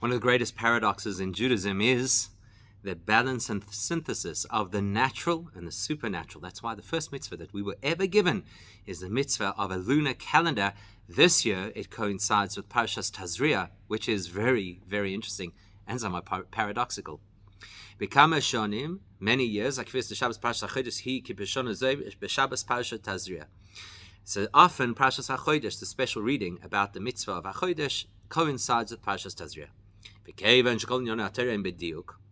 One of the greatest paradoxes in Judaism is the balance and synthesis of the natural and the supernatural. That's why the first mitzvah that we were ever given is the mitzvah of a lunar calendar. This year, it coincides with Parshas Tazria, which is very, very interesting and somewhat paradoxical. Bekama shonim, many years, like the Shabbos Parshas HaChodesh, he ki b'shon hazeh b'Shabbos Parshas Tazria. So often, Parshas HaChodesh, the special reading about the mitzvah of HaChodesh, coincides with Parshas Tazria.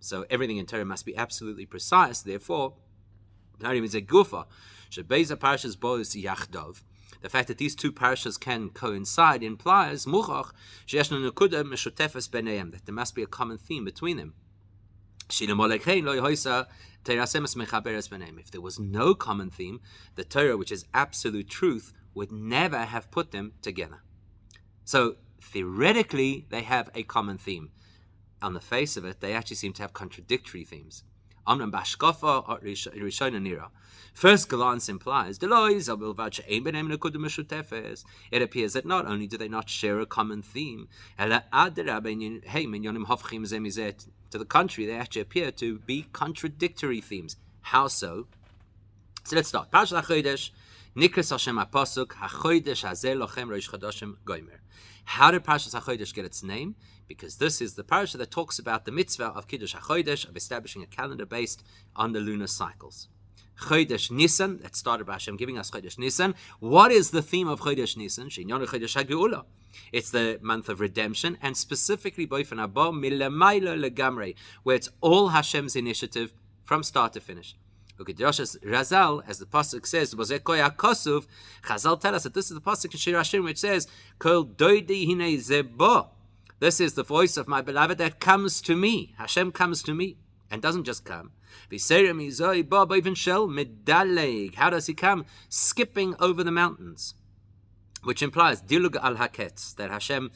So everything in Torah must be absolutely precise. Therefore, the fact that these two parashas can coincide implies that there must be a common theme between them. If there was no common theme, the Torah, which is absolute truth, would never have put them together. So theoretically, they have a common theme. On the face of it, they actually seem to have contradictory themes. First glance implies it appears that not only do they not share a common theme, to the contrary, they actually appear to be contradictory themes. How so? So let's start. Parashat HaChodesh, Nikras Hashem HaPasuk, HaChodesh Hazeh Lochem Rosh Chodashim Gomer. How did Parashat HaChodesh get its name? Because this is the parasha that talks about the mitzvah of Kiddush HaChodesh, of establishing a calendar based on the lunar cycles. Chodesh Nisan, that started by Hashem giving us Chodesh Nisan. What is the theme of Chodesh Nisan? Shenyanu Chodesh HaGeula. It's the month of redemption, and specifically Boifen Haba Milamayla Legamre, where it's all Hashem's initiative from start to finish. Razal, as the pasuk says, Chazal tell us that this is the pasuk in Shir Hashim, which says, "Kol doidi hine zebo." This is the voice of my beloved that comes to me. Hashem comes to me, and doesn't just come. How does he come? Skipping over the mountains, which implies dilug al haketz, that Hashem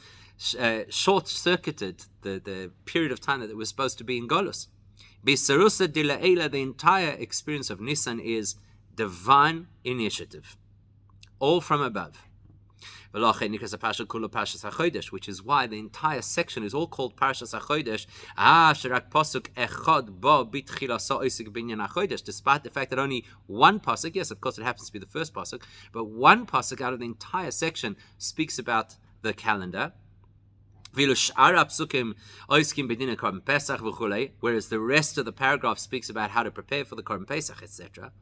short-circuited the period of time that it was supposed to be in Golus. Bisarusa dila'ela, the entire experience of Nisan is divine initiative, all from above. Which is why the entire section is all called Parshas HaChodesh, despite the fact that only one pasuk, yes, of course it happens to be the first pasuk, but one pasuk out of the entire section speaks about the calendar. Whereas the rest of the paragraph speaks about how to prepare for the Korban Pesach, etc.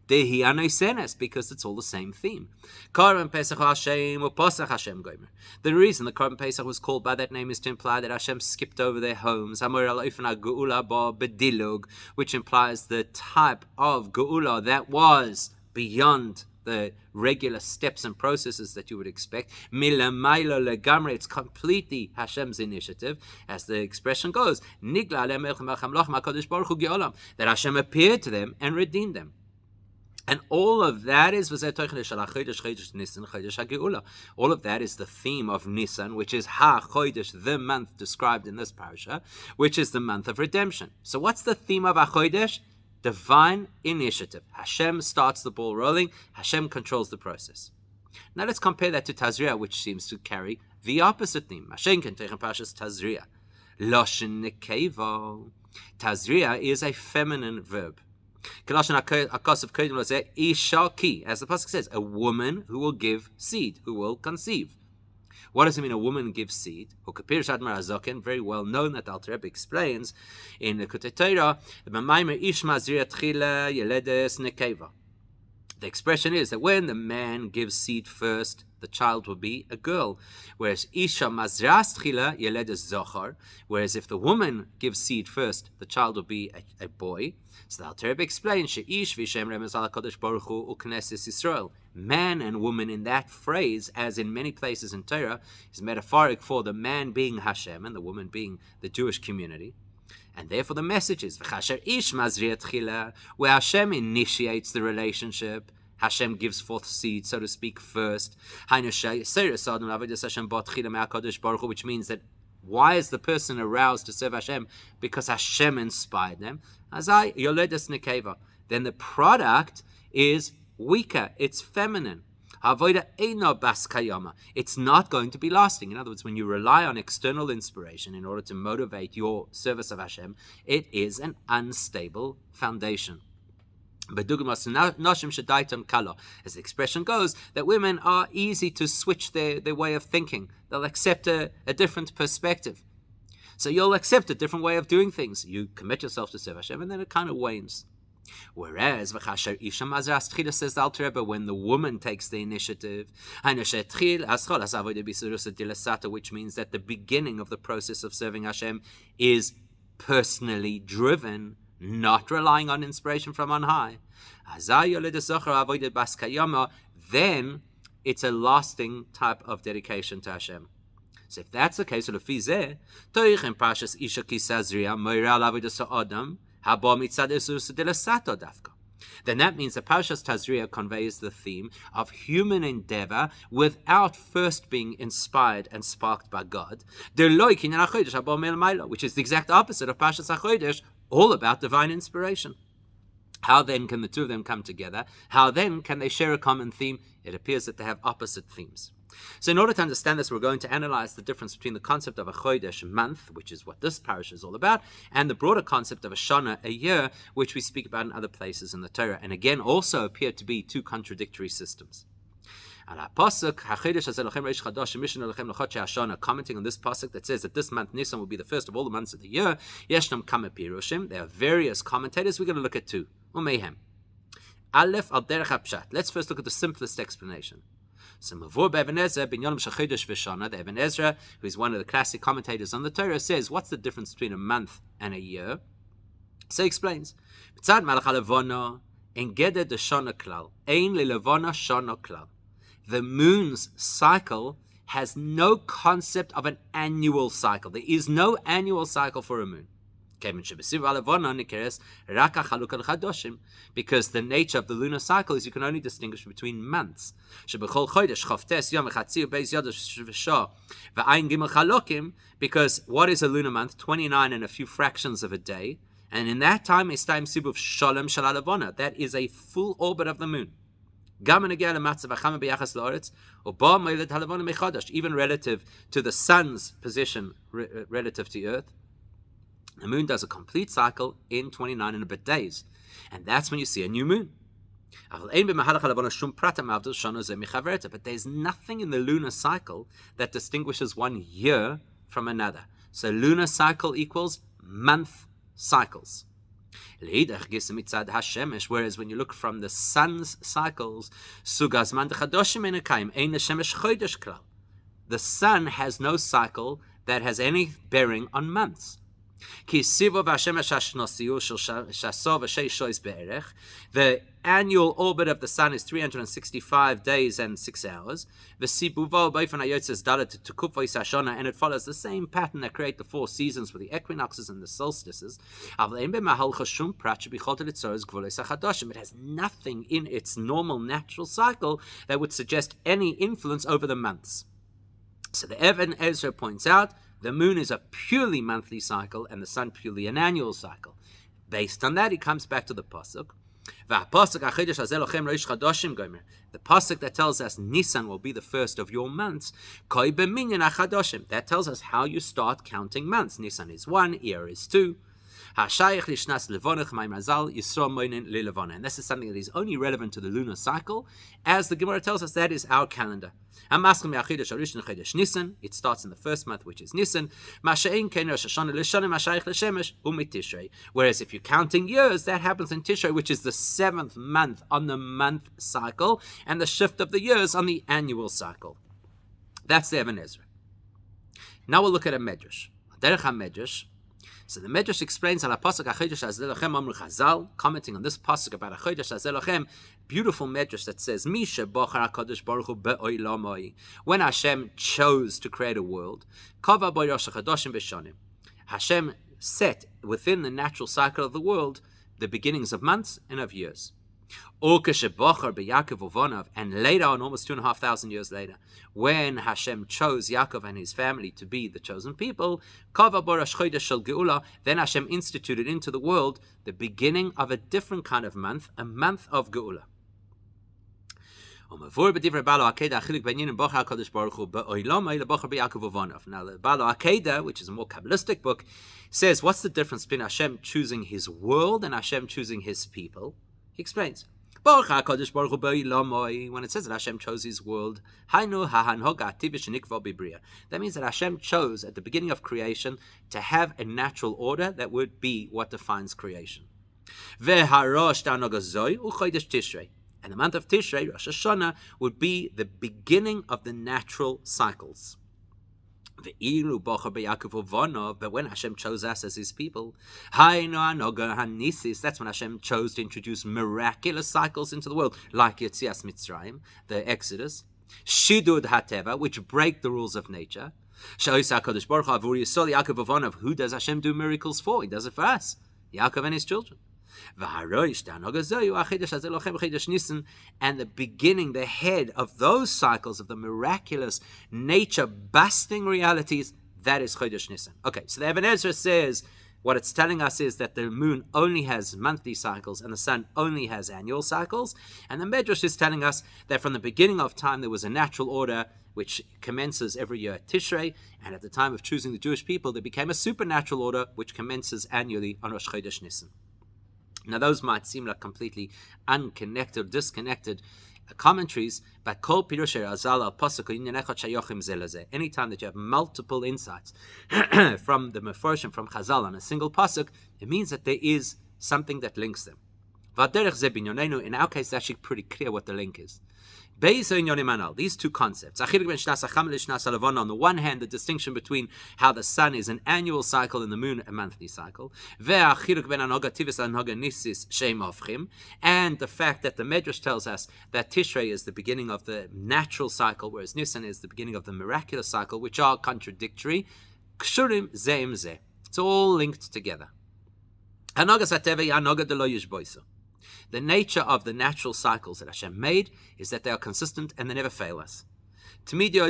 Because it's all the same theme. The reason the Korban Pesach was called by that name is to imply that Hashem skipped over their homes, which implies the type of geula that was beyond the regular steps and processes that you would expect. It's completely Hashem's initiative, as the expression goes, that Hashem appeared to them and redeemed them. And all of that is all of that is the theme of Nisan, which is HaChodesh, the month described in this parasha, which is the month of redemption. So what's the theme of HaChodesh? Divine initiative. Hashem starts the ball rolling. Hashem controls the process. Now let's compare that to Tazria, which seems to carry the opposite theme. Tazria. Loshen nekeva. Tazria is a feminine verb. As the pasuk says, a woman who will give seed, who will conceive. What does it mean a woman gives seed? Very well known that Alter Rebbe explains in the Kutei Torah, the expression is that when the man gives seed first, the child will be a girl. Whereas Isha Mazras Tchila Yeledes Zochar, whereas if the woman gives seed first, the child will be a boy. So the Alter Rebbe explains, She'ish Vishem Remez Al HaKadosh Baruch Hu Ukneses Yisrael. Man and woman in that phrase, as in many places in Torah, is metaphoric for the man being Hashem and the woman being the Jewish community. And therefore the message is, V'chasher Ish Mazriat Tchila, where Hashem initiates the relationship. Hashem gives forth seed, so to speak, first. Which means that why is the person aroused to serve Hashem? Because Hashem inspired them. Then the product is weaker, it's feminine. It's not going to be lasting. In other words, when you rely on external inspiration in order to motivate your service of Hashem, it is an unstable foundation. As the expression goes, that women are easy to switch their way of thinking. They'll accept a different perspective. So you'll accept a different way of doing things. You commit yourself to serve Hashem, and then it kind of wanes. Whereas, says the Alter Rebbe, when the woman takes the initiative, which means that the beginning of the process of serving Hashem is personally driven, not relying on inspiration from on high, then it's a lasting type of dedication to Hashem. So if that's the case, then that means that Parshas Tazria conveys the theme of human endeavor without first being inspired and sparked by God, which is the exact opposite of Parshas HaChodesh, all about divine inspiration. How then can the two of them come together? How then can they share a common theme? It appears that they have opposite themes. So in order to understand this, we're going to analyze the difference between the concept of a chodesh, month, which is what this parish is all about, and the broader concept of a shana, a year, which we speak about in other places in the Torah, and again also appear to be two contradictory systems. Commenting on this pasuk that says that this month Nisan will be the first of all the months of the year, there are various commentators. We're going to look at two. Let's first look at the simplest explanation. So the Ibn Ezra, who is one of the classic commentators on the Torah, says, what's the difference between a month and a year? So he explains, the moon's cycle has no concept of an annual cycle. There is no annual cycle for a moon. Because the nature of the lunar cycle is you can only distinguish between months. Because what is a lunar month? 29 and a few fractions of a day. And in that time, that is a full orbit of the moon. Even relative to the sun's position relative to Earth. The moon does a complete cycle in 29 and a bit days. And that's when you see a new moon. But there's nothing in the lunar cycle that distinguishes one year from another. So lunar cycle equals month cycles. Whereas when you look from the sun's cycles, the sun has no cycle that has any bearing on months. The annual orbit of the sun is 365 days and 6 hours. And it follows the same pattern that create the 4 seasons with the equinoxes and the solstices. It has nothing in its normal natural cycle that would suggest any influence over the months. So the Ibn Ezra points out the moon is a purely monthly cycle and the sun purely an annual cycle. Based on that, he comes back to the pasuk. The pasuk that tells us Nisan will be the first of your months. That tells us how you start counting months. Nisan is 1, Iyar is 2. And this is something that is only relevant to the lunar cycle. As the Gemara tells us, that is our calendar. It starts in the first month, which is Nisan. Whereas if you're counting years, that happens in Tishrei, which is the 7th month on the month cycle, and the shift of the years on the annual cycle. That's the Ibn Ezra. Now we'll look at a Medrash. So the Medrash explains on a pasuk HaChodesh Hazeh Lochem Amru Chazal, commenting on this pasuk about HaChodesh Hazeh Lochem, beautiful Medrash that says, Misha Bochar HaKadosh Baruch Hu Be'olamai, when Hashem chose to create a world, Kava Bo Rosh HaChadoshim B'Shonim, Hashem set within the natural cycle of the world the beginnings of months and of years. And later on, almost 2,500 years later, when Hashem chose Yaakov and his family to be the chosen people, then Hashem instituted into the world the beginning of a different kind of month, a month of Geula. Now, the Balo Akedah, which is a more Kabbalistic book, says, what's the difference between Hashem choosing his world and Hashem choosing his people? He explains. When it says that Hashem chose his world, that means that Hashem chose at the beginning of creation to have a natural order that would be what defines creation. And the month of Tishrei, Rosh Hashanah, would be the beginning of the natural cycles. But when Hashem chose us as his people, that's when Hashem chose to introduce miraculous cycles into the world, like Yetzias Mitzrayim, the Exodus, Shidud HaTeva, which break the rules of nature. Who does Hashem do miracles for? He does it for us, Yaakov and his children. And the beginning, the head of those cycles of the miraculous, nature-busting realities, that is Chodesh Nisan. Okay, so the Even Ezra says what it's telling us is that the moon only has monthly cycles and the sun only has annual cycles. And the Medrash is telling us that from the beginning of time there was a natural order which commences every year at Tishrei, and at the time of choosing the Jewish people there became a supernatural order which commences annually on Rosh Chodesh Nisan. Now, those might seem like completely unconnected or disconnected commentaries, but kol pirush azal al pasuk inyanechot shayochim ze leze. Anytime that you have multiple insights from the Meforshim, from Chazal on a single pasuk, it means that there is something that links them. V'aderech ze binyonenu, in our case, it's actually pretty clear what the link is. These two concepts. On the one hand, the distinction between how the sun is an annual cycle and the moon a monthly cycle. And the fact that the Medrash tells us that Tishrei is the beginning of the natural cycle, whereas Nisan is the beginning of the miraculous cycle, which are contradictory. It's all linked together. The nature of the natural cycles that Hashem made is that they are consistent and they never fail us. They are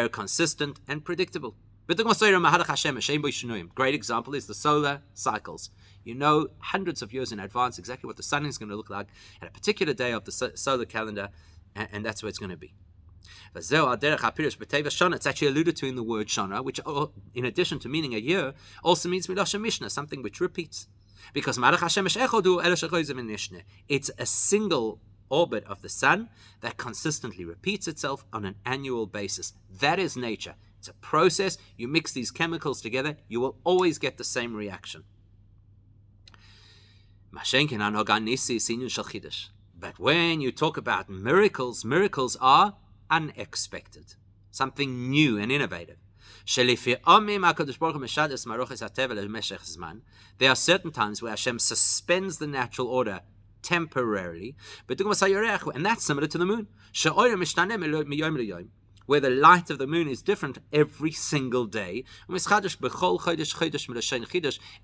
consistent and predictable. Great example is the solar cycles. You know hundreds of years in advance exactly what the sun is going to look like at a particular day of the solar calendar, and that's where it's going to be. It's actually alluded to in the word Shana, which in addition to meaning a year, also means Milosha Mishnah, something which repeats. Because it's a single orbit of the sun that consistently repeats itself on an annual basis. That is nature. It's a process. You mix these chemicals together, you will always get the same reaction. But when you talk about miracles, miracles are unexpected, something new and innovative. There are certain times where Hashem suspends the natural order temporarily, and that's similar to the moon, where the light of the moon is different every single day,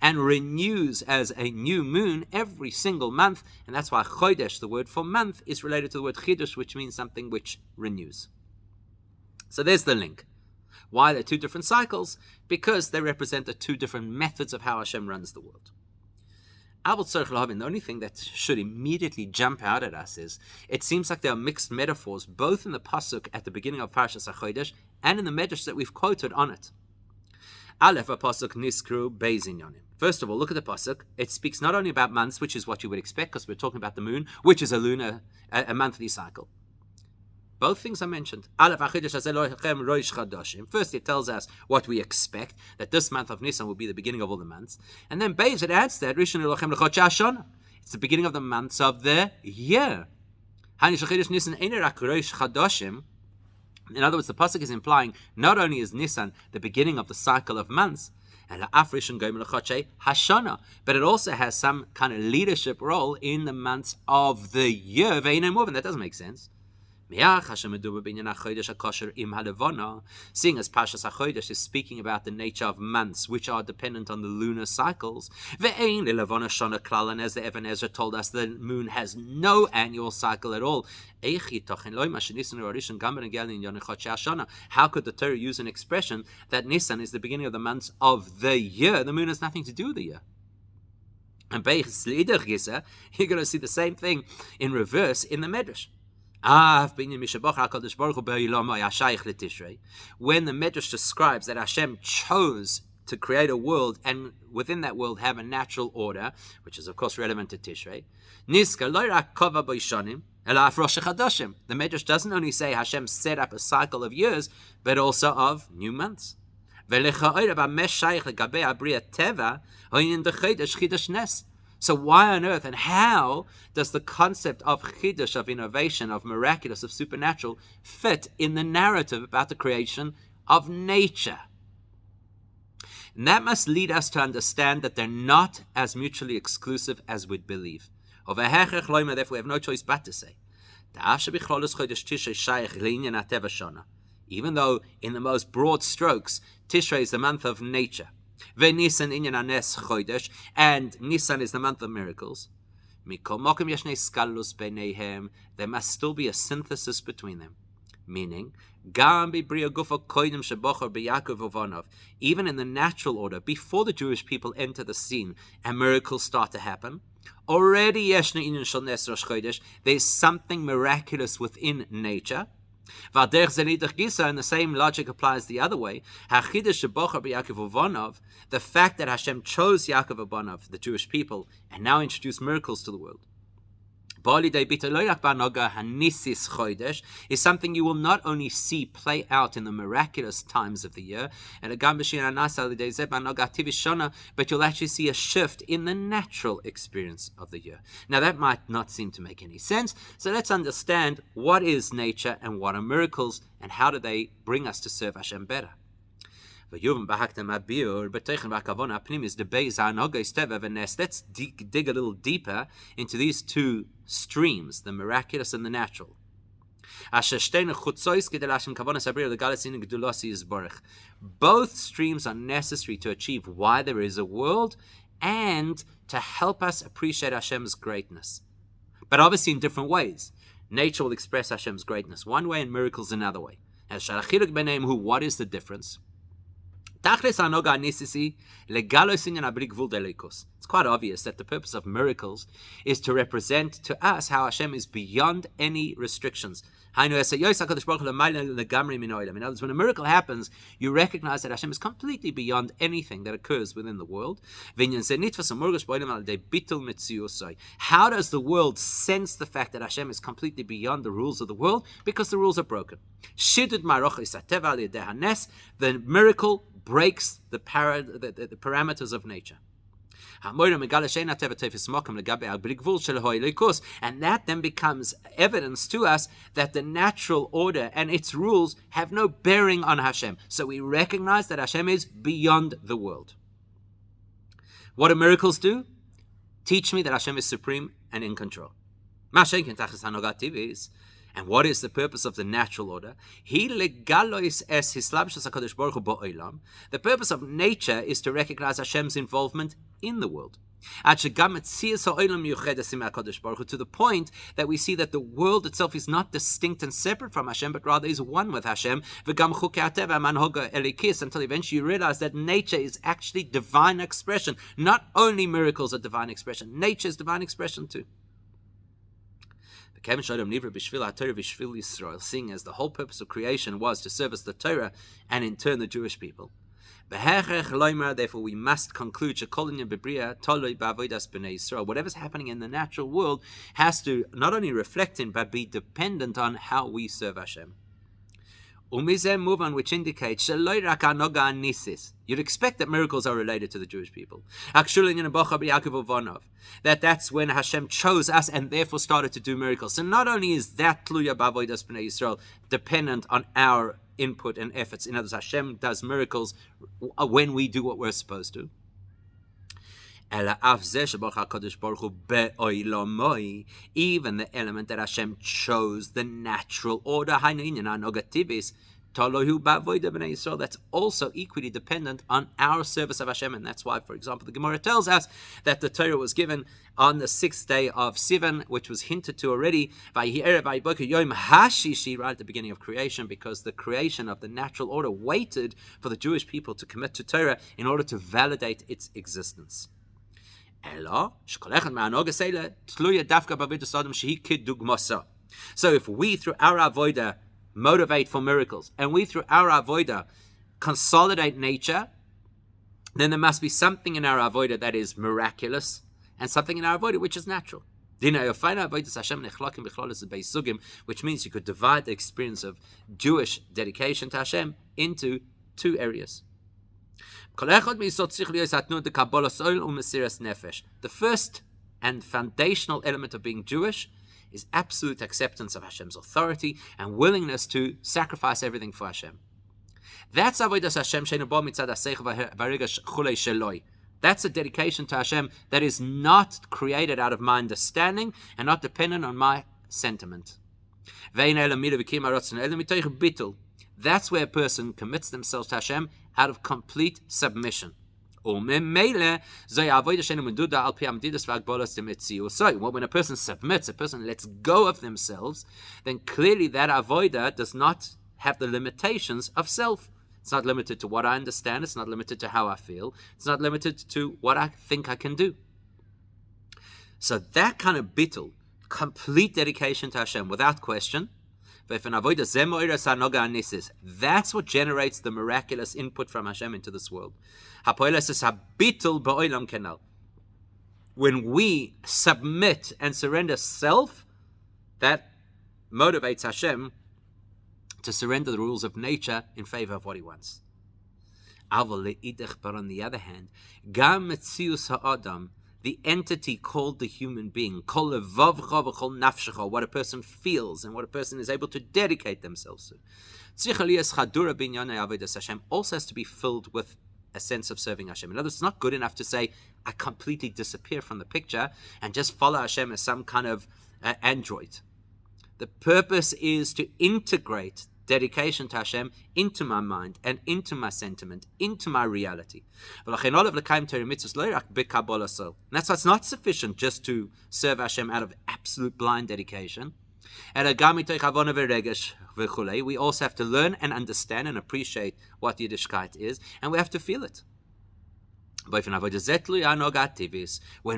and renews as a new moon every single month, and that's why Chodesh, the word for month, is related to the word Chidush, which means something which renews. So there's the link. Why they're two different cycles? Because they represent the two different methods of how Hashem runs the world. The only thing that should immediately jump out at us is, it seems like there are mixed metaphors, both in the pasuk at the beginning of Parashas HaChodesh and in the Medrash that we've quoted on it. First of all, look at the pasuk. It speaks not only about months, which is what you would expect, because we're talking about the moon, which is a monthly cycle. Both things are mentioned. First, it tells us what we expect, that this month of Nisan will be the beginning of all the months. And then Beis, it adds that it's the beginning of the months of the year. In other words, the pasuk is implying not only is Nisan the beginning of the cycle of months, but it also has some kind of leadership role in the months of the year. That doesn't make sense. Seeing as Parashas HaChodesh is speaking about the nature of months, which are dependent on the lunar cycles, and as the Even Ezra told us, the moon has no annual cycle at all. How could the Torah use an expression that Nisan is the beginning of the months of the year? The moon has nothing to do with the year. And you're going to see the same thing in reverse in the Medrash. When the Medrash describes that Hashem chose to create a world and within that world have a natural order, which is of course relevant to Tishrei, the Medrash doesn't only say Hashem set up a cycle of years, but also of new months. So why on earth and how does the concept of chidush, of innovation, of miraculous, of supernatural, fit in the narrative about the creation of nature? And that must lead us to understand that they're not as mutually exclusive as we'd believe. Therefore, we have no choice but to say, even though in the most broad strokes, Tishrei is the month of nature, and Nisan is the month of miracles, there must still be a synthesis between them. Meaning, even in the natural order, before the Jewish people enter the scene and miracles start to happen, already there's something miraculous within nature. And the same logic applies the other way. The fact that Hashem chose Yaakov Abanov, the Jewish people, and now introduced miracles to the world, is something you will not only see play out in the miraculous times of the year, but you'll actually see a shift in the natural experience of the year. Now that might not seem to make any sense, so let's understand what is nature and what are miracles, and how do they bring us to serve Hashem better. Let's dig a little deeper into these two streams, the miraculous and the natural. Both streams are necessary to achieve why there is a world and to help us appreciate Hashem's greatness. But obviously in different ways. Nature will express Hashem's greatness one way and miracles another way. What is the difference? It's quite obvious that the purpose of miracles is to represent to us how Hashem is beyond any restrictions. In other words, when a miracle happens, you recognize that Hashem is completely beyond anything that occurs within the world. How does the world sense the fact that Hashem is completely beyond the rules of the world? Because the rules are broken. The miracle breaks the parameters of nature. And that then becomes evidence to us that the natural order and its rules have no bearing on Hashem. So we recognize that Hashem is beyond the world. What do miracles do? Teach me that Hashem is supreme and in control. And what is the purpose of the natural order? The purpose of nature is to recognize Hashem's involvement in the world. To the point that we see that the world itself is not distinct and separate from Hashem, but rather is one with Hashem, until eventually you realize that nature is actually divine expression. Not only miracles are divine expression, nature is divine expression too. Seeing as the whole purpose of creation was to service the Torah and in turn the Jewish people. Therefore we must conclude whatever's happening in the natural world has to not only reflect in but be dependent on how we serve Hashem. Move on, which indicates you'd expect that miracles are related to the Jewish people. That's when Hashem chose us and therefore started to do miracles. So not only is that tluya b'avodas b'nei Yisrael dependent on our input and efforts. In other words, Hashem does miracles when we do what we're supposed to. Even the element that Hashem chose, the natural order, that's also equally dependent on our service of Hashem. And that's why, for example, the Gemara tells us that the Torah was given on the 6th day of Sivan, which was hinted to already right at the beginning of creation, because the creation of the natural order waited for the Jewish people to commit to Torah in order to validate its existence. So if we, through our avodah, motivate for miracles, and we, through our avodah, consolidate nature, then there must be something in our avodah that is miraculous, and something in our avodah which is natural. Which means you could divide the experience of Jewish dedication to Hashem into two areas. The first and foundational element of being Jewish is absolute acceptance of Hashem's authority and willingness to sacrifice everything for Hashem. That's avodas Hashem sheinu bo mitzad haseichel v'haregesh chulei sheloi. That's a dedication to Hashem that is not created out of my understanding and not dependent on my sentiment. That's where a person commits themselves to Hashem out of complete submission. So when a person submits, a person lets go of themselves, then clearly that avodah does not have the limitations of self. It's not limited to what I understand. It's not limited to how I feel. It's not limited to what I think I can do. So that kind of bittul, complete dedication to Hashem without question, that's what generates the miraculous input from Hashem into this world. When we submit and surrender self, that motivates Hashem to surrender the rules of nature in favor of what he wants. But on the other hand, the entity called the human being, what a person feels and what a person is able to dedicate themselves to, also has to be filled with a sense of serving Hashem. In other words, it's not good enough to say, I completely disappear from the picture and just follow Hashem as some kind of android. The purpose is to integrate dedication to Hashem into my mind and into my sentiment, into my reality. And that's why it's not sufficient just to serve Hashem out of absolute blind dedication. We also have to learn and understand and appreciate what Yiddishkeit is, and we have to feel it. When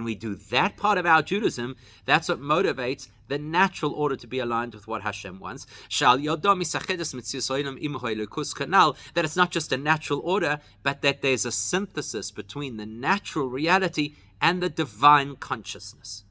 we do that part of our Judaism, that's what motivates the natural order to be aligned with what Hashem wants. That it's not just a natural order, but that there's a synthesis between the natural reality and the divine consciousness.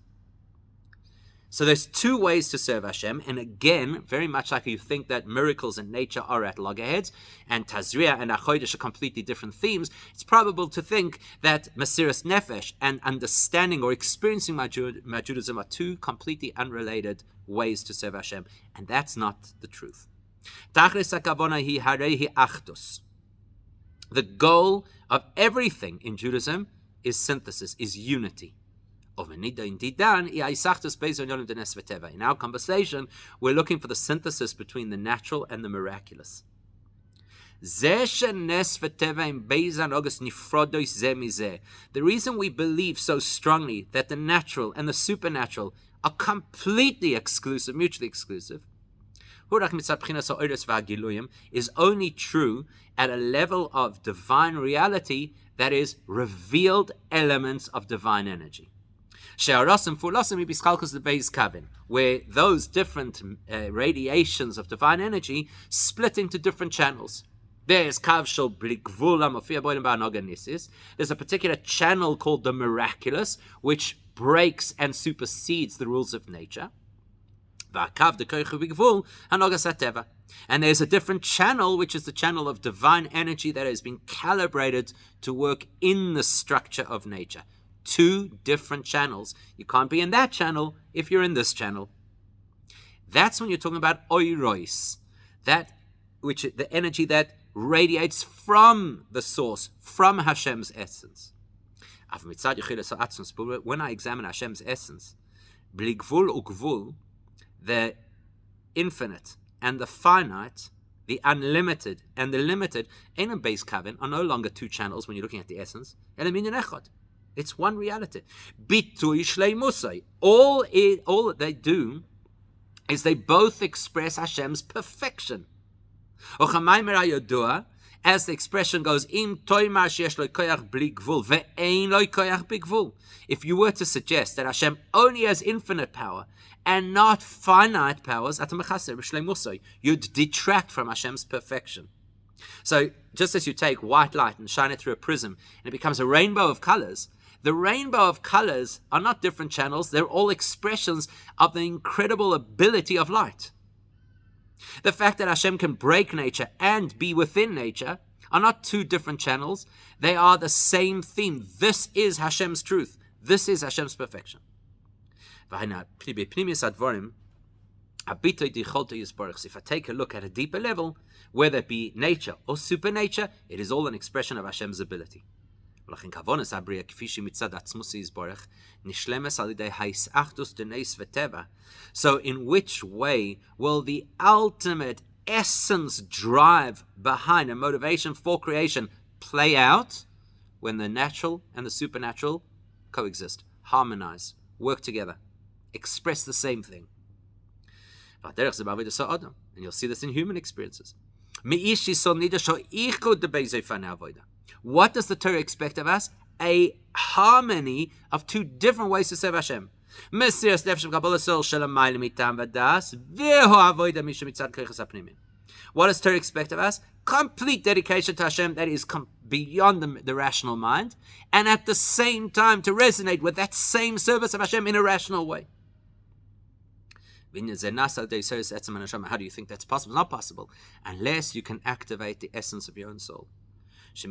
So there's two ways to serve Hashem, and again, very much like you think that miracles and nature are at loggerheads, and Tazria and HaChodesh are completely different themes, it's probable to think that Mesiras Nefesh and understanding or experiencing my Judaism are two completely unrelated ways to serve Hashem, and that's not the truth. The goal of everything in Judaism is synthesis, is unity. In our conversation, we're looking for the synthesis between the natural and the miraculous. The reason we believe so strongly that the natural and the supernatural are completely exclusive, mutually exclusive, is only true at a level of divine reality that is revealed elements of divine energy. Where those different radiations of divine energy split into different channels. There's a particular channel called the miraculous, which breaks and supersedes the rules of nature. And there's a different channel, which is the channel of divine energy that has been calibrated to work in the structure of nature. Two different channels. You can't be in that channel if you're in this channel. That's when you're talking about oiros, that which the energy that radiates from the source, from Hashem's essence. When I examine Hashem's essence, the infinite and the finite, the unlimited and the limited, in a base kavin are no longer two channels when you're looking at the essence. It's one reality. All that they do is they both express Hashem's perfection. And As the expression goes, Im toimar sheyesh lo koyach bli gvul ve'ein lo koyach bigvul. If you were to suggest that Hashem only has infinite power and not finite powers, you'd detract from Hashem's perfection. So just as you take white light and shine it through a prism and it becomes a rainbow of colors, the rainbow of colors are not different channels. They're all expressions of the incredible ability of light. The fact that Hashem can break nature and be within nature are not two different channels. They are the same theme. This is Hashem's truth. This is Hashem's perfection. If I take a look at a deeper level, whether it be nature or supernature, it is all an expression of Hashem's ability. So in which way will the ultimate essence drive behind a motivation for creation play out when the natural and the supernatural coexist, harmonize, work together, express the same thing? And you'll see this in human experiences. What does the Torah expect of us? A harmony of two different ways to serve Hashem. What does Torah expect of us? Complete dedication to Hashem that is beyond the rational mind, and at the same time to resonate with that same service of Hashem in a rational way. How do you think that's possible? It's not possible unless you can activate the essence of your own soul. The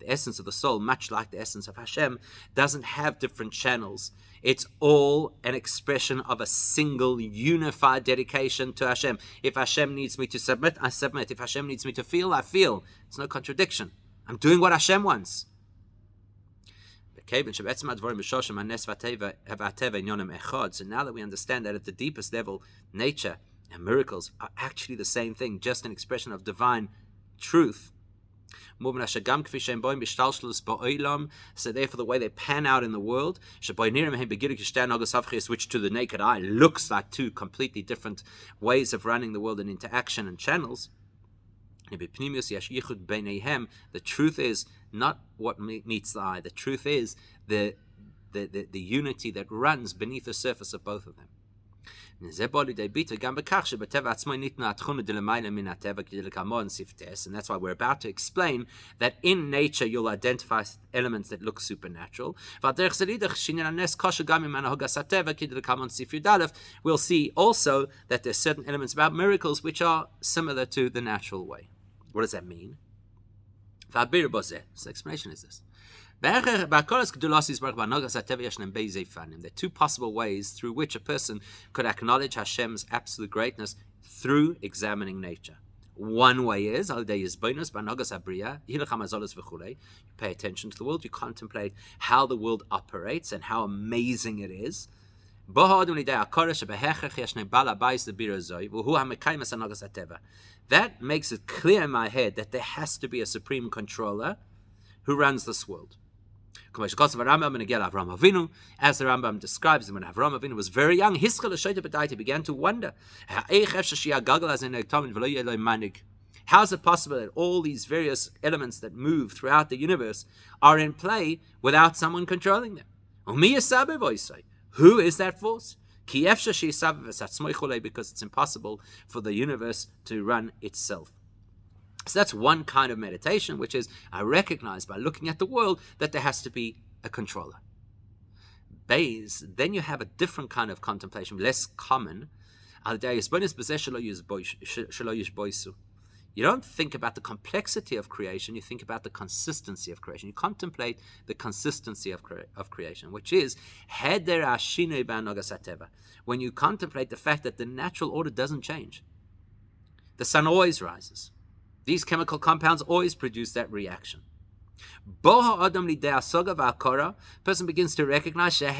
essence of the soul, much like the essence of Hashem, doesn't have different channels. It's all an expression of a single, unified dedication to Hashem. If Hashem needs me to submit, I submit. If Hashem needs me to feel, I feel. It's no contradiction. I'm doing what Hashem wants. So now that we understand that at the deepest level, nature and miracles are actually the same thing, just an expression of divine truth. So therefore the way they pan out in the world, which to the naked eye looks like two completely different ways of running the world in interaction and channels, the truth is not what meets the eye. The truth is the unity that runs beneath the surface of both of them. And that's why we're about to explain that in nature you'll identify elements that look supernatural. We'll see also that there's certain elements about miracles which are similar to the natural way. What does that mean? So the explanation is this. There are two possible ways through which a person could acknowledge Hashem's absolute greatness through examining nature. One way is, you pay attention to the world, you contemplate how the world operates and how amazing it is. That makes it clear in my head that there has to be a supreme controller who runs this world. As the Rambam describes, when Avraham Avinu was very young, he began to wonder, how is it possible that all these various elements that move throughout the universe are in play without someone controlling them? Who is that force? Because it's impossible for the universe to run itself. So that's one kind of meditation, which is I recognize by looking at the world that there has to be a controller. Then you have a different kind of contemplation, less common. You don't think about the complexity of creation, you think about the consistency of creation. You contemplate the consistency of creation, which is when you contemplate the fact that the natural order doesn't change. The sun always rises. These chemical compounds always produce that reaction. Person begins to recognize the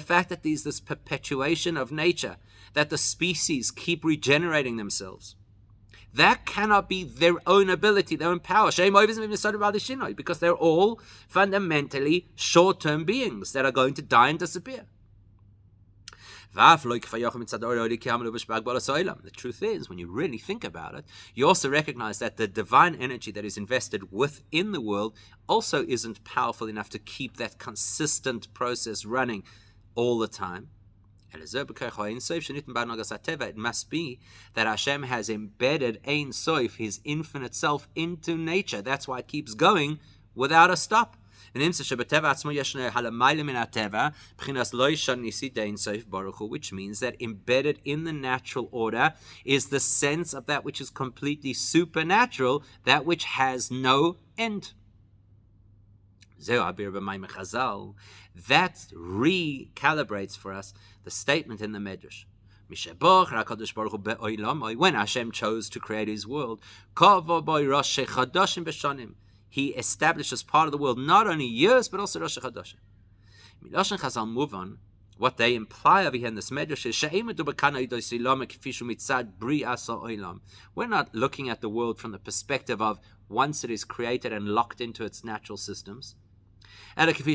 fact that there's this perpetuation of nature, that the species keep regenerating themselves. That cannot be their own ability, their own power, because they're all fundamentally short-term beings that are going to die and disappear. The truth is, when you really think about it, you also recognize that the divine energy that is invested within the world also isn't powerful enough to keep that consistent process running all the time. It must be that Hashem has embedded Ein Sof, his infinite self, into nature. That's why it keeps going without a stop. Which means that embedded in the natural order is the sense of that which is completely supernatural, that which has no end. That recalibrates for us the statement in the Medrash. When Hashem chose to create his world, he established as part of the world not only years, but also Rosh Chodesh. Miloshen Chazal move on. What they imply over here in this Medrash is we're not looking at the world from the perspective of once it is created and locked into its natural systems. We're looking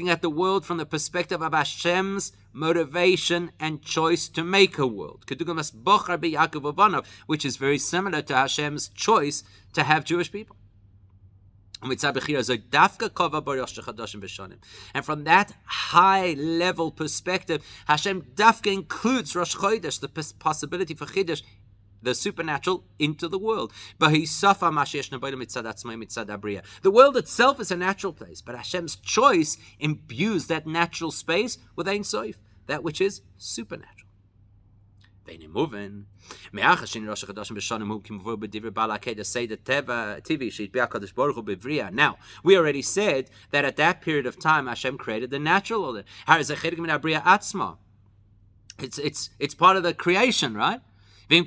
at the world from the perspective of Hashem's motivation and choice to make a world, which is very similar to Hashem's choice to have Jewish people. And from that high level perspective, Hashem dafka includes Rosh Chodesh, the possibility for Chiddush, the supernatural, into the world. The world itself is a natural place, but Hashem's choice imbues that natural space with Ein Sof, that which is supernatural. Now, we already said that at that period of time Hashem created the natural order. It's part of the creation, right? Why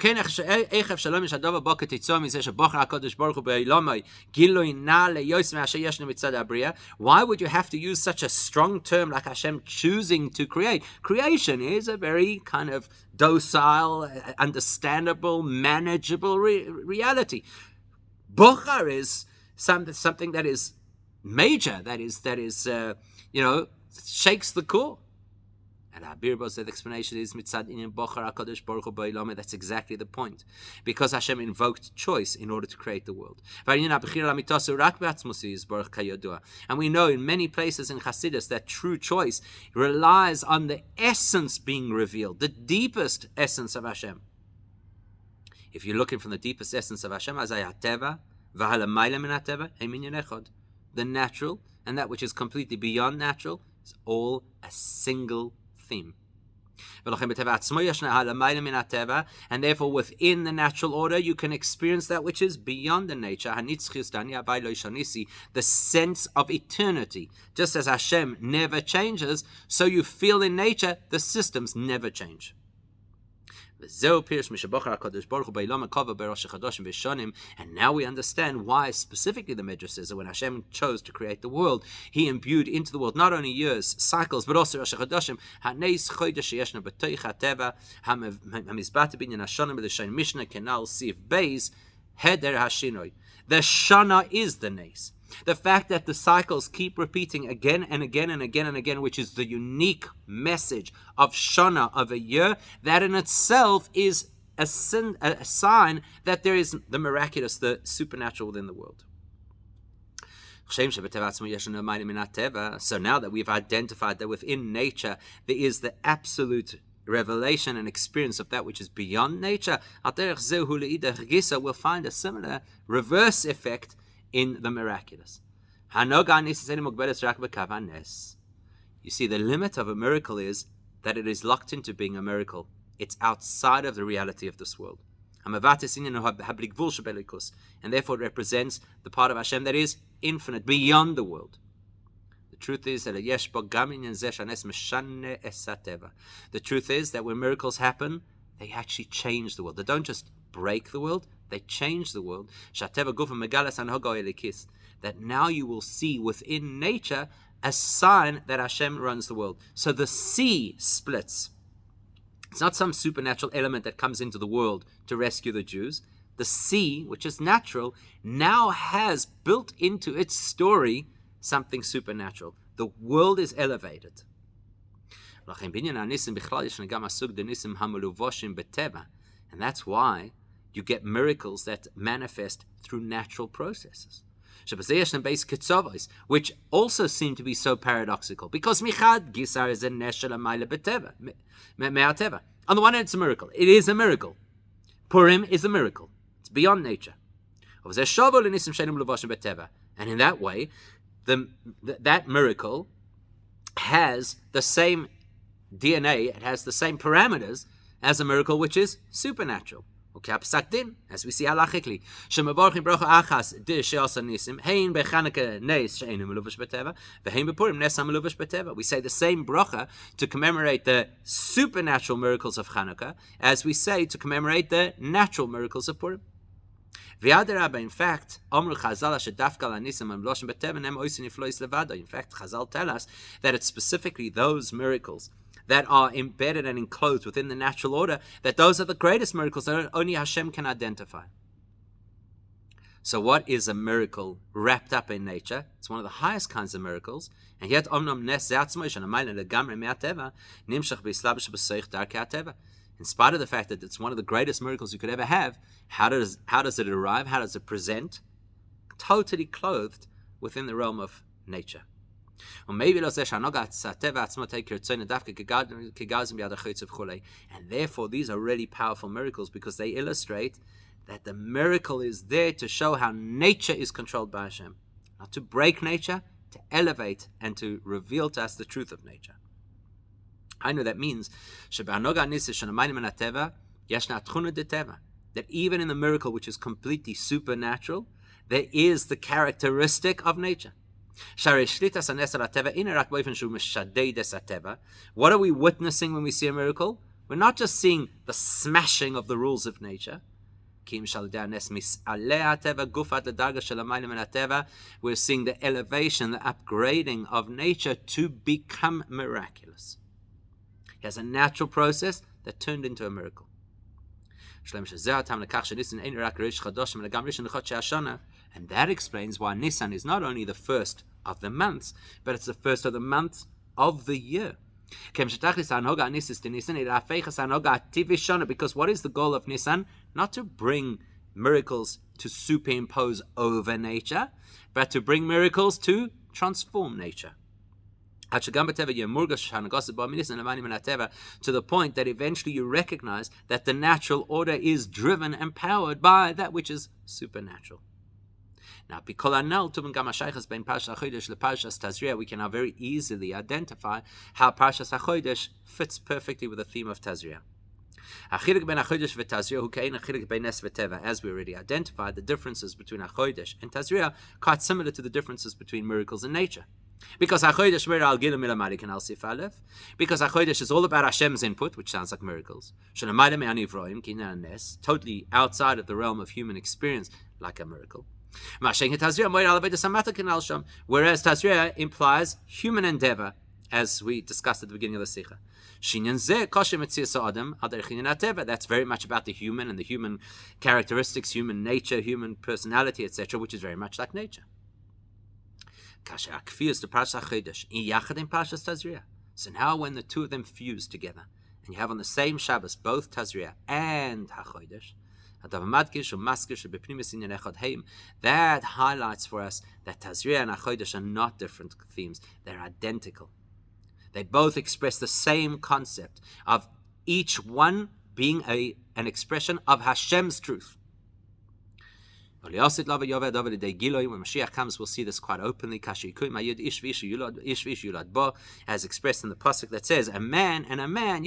would you have to use such a strong term like Hashem choosing to create? Creation is a very kind of docile, understandable, manageable reality. Bochar is something that is major, that is shakes the core. And Abirbo's explanation is mitzad inyan bochar HaKadosh Baruch Hu ba'ilame. That's exactly the point, because Hashem invoked choice in order to create the world. And we know in many places in Hasidus that true choice relies on the essence being revealed, the deepest essence of Hashem. If you're looking from the deepest essence of Hashem, the natural and that which is completely beyond natural is all a single theme. And therefore within the natural order you can experience that which is beyond the nature, the sense of eternity. Just as Hashem never changes, so you feel in nature the systems never change. And now we understand why specifically the Medrash says that when Hashem chose to create the world, he imbued into the world not only years, cycles, but also Rosh Chodoshim. The Shana is the Nes. The fact that the cycles keep repeating again and again and again and again, which is the unique message of Shana, of a year, that in itself is a sign that there is the miraculous, the supernatural within the world. So now that we've identified that within nature there is the absolute revelation and experience of that which is beyond nature, we'll find a similar reverse effect in the miraculous. You see, the limit of a miracle is that it is locked into being a miracle. It's outside of the reality of this world. And therefore it represents the part of Hashem that is infinite, beyond the world. The truth is that the truth is that when miracles happen, they actually change the world. They don't just break the world, they change the world. That now you will see within nature a sign that Hashem runs the world. So the sea splits. It's not some supernatural element that comes into the world to rescue the Jews. The sea, which is natural, now has built into its story something supernatural. The world is elevated. And that's why you get miracles that manifest through natural processes, which also seem to be so paradoxical, because on the one hand, it's a miracle. It is a miracle. Purim is a miracle. It's beyond nature. And in that way, that miracle has the same DNA, it has the same parameters as a miracle which is supernatural. As we see halachically, we say the same bracha to commemorate the supernatural miracles of Chanukah as we say to commemorate the natural miracles of Purim. In fact, Chazal tell us that it's specifically those miracles that are embedded and enclosed within the natural order, that those are the greatest miracles that only Hashem can identify. So what is a miracle wrapped up in nature? It's one of the highest kinds of miracles, and yet in spite of the fact that it's one of the greatest miracles you could ever have, how does it arrive? How does it present? Totally clothed within the realm of nature. And therefore these are really powerful miracles, because they illustrate that the miracle is there to show how nature is controlled by Hashem, not to break nature, to elevate and to reveal to us the truth of nature. I know that means that even in the miracle which is completely supernatural, there is the characteristic of nature. What are we witnessing when we see a miracle? We're not just seeing the smashing of the rules of nature. We're seeing the elevation, the upgrading of nature to become miraculous. He has a natural process that turned into a miracle. And that explains why Nisan is not only the first of the months, but it's the first of the months of the year. Because what is the goal of Nisan? Not to bring miracles to superimpose over nature, but to bring miracles to transform nature. To the point that eventually you recognize that the natural order is driven and powered by that which is supernatural. Now, we can now very easily identify how Parshas HaChodesh fits perfectly with the theme of Tazria. As we already identified, the differences between HaChodesh and Tazria are quite similar to the differences between miracles and nature. Because HaChodesh is all about Hashem's input, which sounds like miracles. Totally outside of the realm of human experience, like a miracle. Whereas Tazria implies human endeavor, as we discussed at the beginning of the Sikha. That's very much about the human and the human characteristics, human nature, human personality, etc., which is very much like nature. So now when the two of them fuse together, and you have on the same Shabbos both Tazria and HaChodesh, that highlights for us that Tazria and HaChodesh are not different themes, they're identical. They both express the same concept of each one being an expression of Hashem's truth. When Mashiach comes, we'll see this quite openly, as expressed in the pasuk that says, a man and a man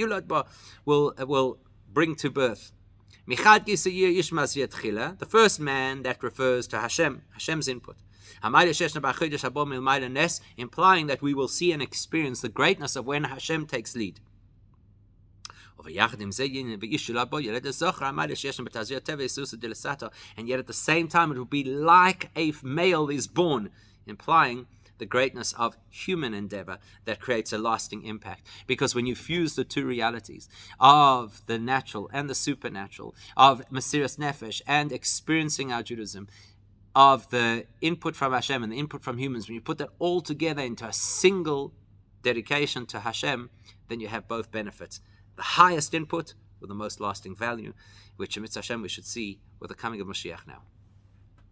will bring to birth. The first man that refers to Hashem's input. Implying that we will see and experience the greatness of when Hashem takes lead. And yet at the same time it will be like a male is born, implying the greatness of human endeavor that creates a lasting impact. Because when you fuse the two realities of the natural and the supernatural, of Mesiras Nefesh and experiencing our Judaism, of the input from Hashem and the input from humans, when you put that all together into a single dedication to Hashem, then you have both benefits. The highest input with the most lasting value, which in Mitzvah Hashem we should see with the coming of Mashiach now.